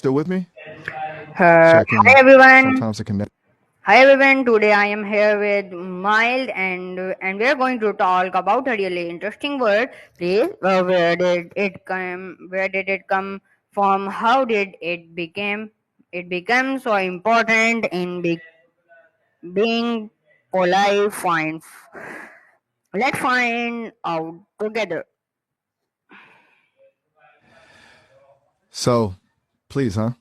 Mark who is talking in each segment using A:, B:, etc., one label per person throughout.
A: still with me?
B: Hi
A: Checking.
B: everyone.
A: Sometimes it connect.
B: Hi everyone. Today I am here with Miles, and we are going to talk about a really interesting word. Please, where did it come? Where did it come from? How did it became? It became so important in being polite. Fine. Let's find out together.
A: So, please, huh?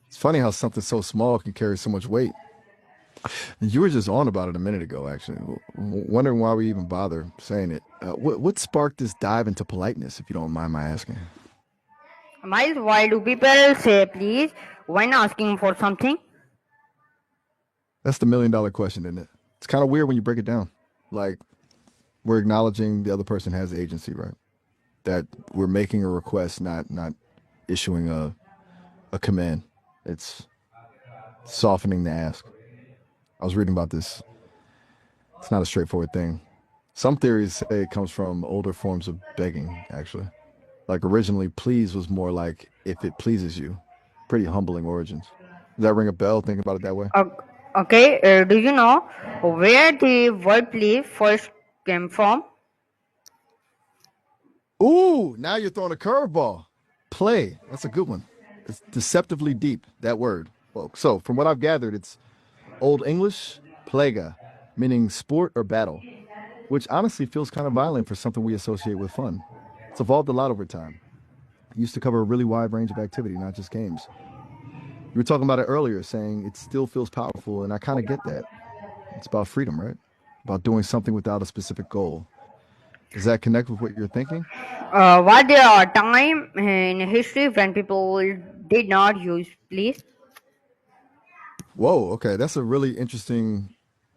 A: It's funny how something so small can carry so much weight. And you were just on about it a minute ago, actually, wondering why we even bother saying it. What sparked this dive into politeness, if you don't mind my asking?
B: Miles, why do people say please when asking for something?
A: That's the $1 million question, isn't it? It's kind of weird when you break it down. Like, we're acknowledging the other person has agency, right? That we're making a request, not issuing a command. It's softening the ask. I was reading about this. It's not a straightforward thing. Some theories say it comes from older forms of begging, actually. Like originally, please was more like if it pleases you. Pretty humbling origins. Does that ring a bell thinking about it that way?
B: O- Okay, do you know where the word please first came from?
A: Ooh, now you're throwing a curveball. Play. That's a good one. It's deceptively deep, that word. Well, so from what I've gathered, it's Old English, plaga, meaning sport or battle, which honestly feels kind of violent for something we associate with fun. It's evolved a lot over time. It used to cover a really wide range of activity, not just games. You were talking about it earlier, saying it still feels powerful, and I kind of get that. It's about freedom, right? About doing something without a specific goal. Does that connect with what you're thinking?
B: Was there a time in history when people did not use please?
A: Whoa, okay, that's a really interesting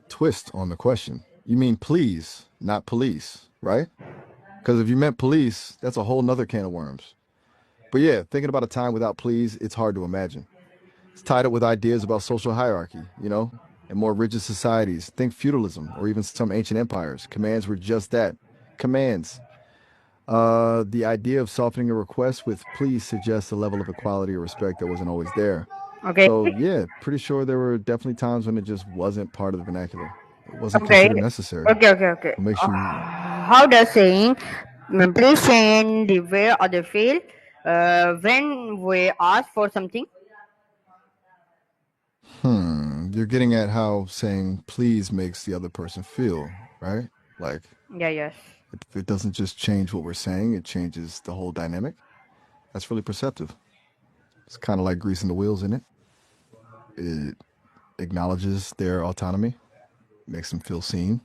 A: twist on the question. You mean please, not police, right? Because if you meant police, that's a whole nother can of worms. But yeah, thinking about a time without please, it's hard to imagine. It's tied up with ideas about social hierarchy, and more rigid societies. Think feudalism or even some ancient empires. Commands were just that commands. The idea of softening a request with please suggests a level of equality or respect that wasn't always there.
B: Okay,
A: So, yeah, pretty sure there were definitely times when it just wasn't part of the vernacular. It wasn't
B: okay,
A: considered necessary.
B: okay.
A: What makes you,
B: How does saying please change the way others feel when we ask for something?
A: you're getting at how saying please makes the other person feel, right? Like,
B: Yeah, yes.
A: it doesn't just change what we're saying, it changes the whole dynamic. That's really perceptive. It's kind of like greasing the wheels in it. It acknowledges their autonomy, makes them feel seen,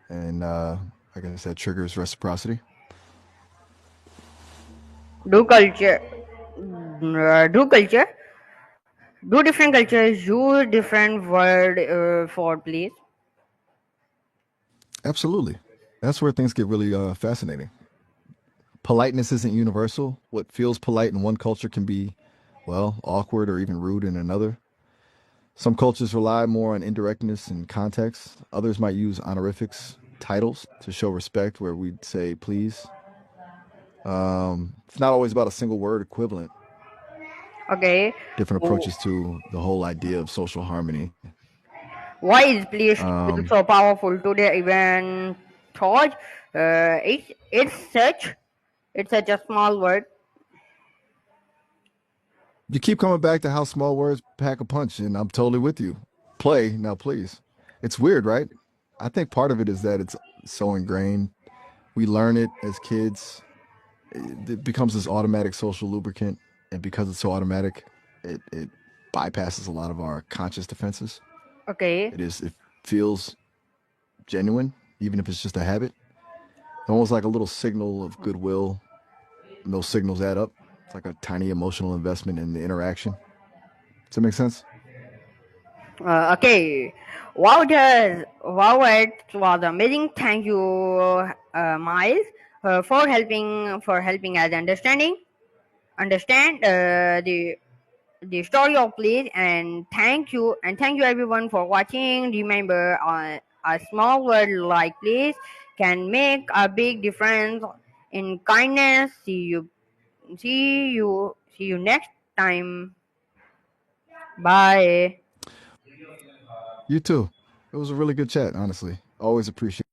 A: and like I said, triggers reciprocity.
B: Do culture, do culture, do different cultures use different word for please?
A: Absolutely. That's where things get really fascinating. Politeness isn't universal. What feels polite in one culture can be, well, awkward or even rude in another. Some cultures rely more on indirectness and context. Others might use honorifics, titles, to show respect, where we'd say please. It's not always about a single word equivalent.
B: Okay.
A: Different
B: Oh,
A: approaches to the whole idea of social harmony.
B: why is please still
A: Um,
B: so powerful today? Even thought it's such a small word.
A: you keep coming back to how small words pack a punch, and I'm totally with you. Play, now please. It's weird, right? I think part of it is that it's so ingrained. We learn it as kids. It becomes this automatic social lubricant, and because it's so automatic, it bypasses a lot of our conscious defenses.
B: Okay.
A: It feels genuine, even if it's just a habit. Almost like a little signal of goodwill, and those signals add up. It's like a tiny emotional investment in the interaction. Does that make sense?
B: Okay. Wow, it was amazing. Thank you, Miles, for helping us understand the story of please, and thank you everyone for watching. Remember, a small word like please can make a big difference in kindness. See you next time. Bye.
A: You too. It was a really good chat, honestly. Always appreciate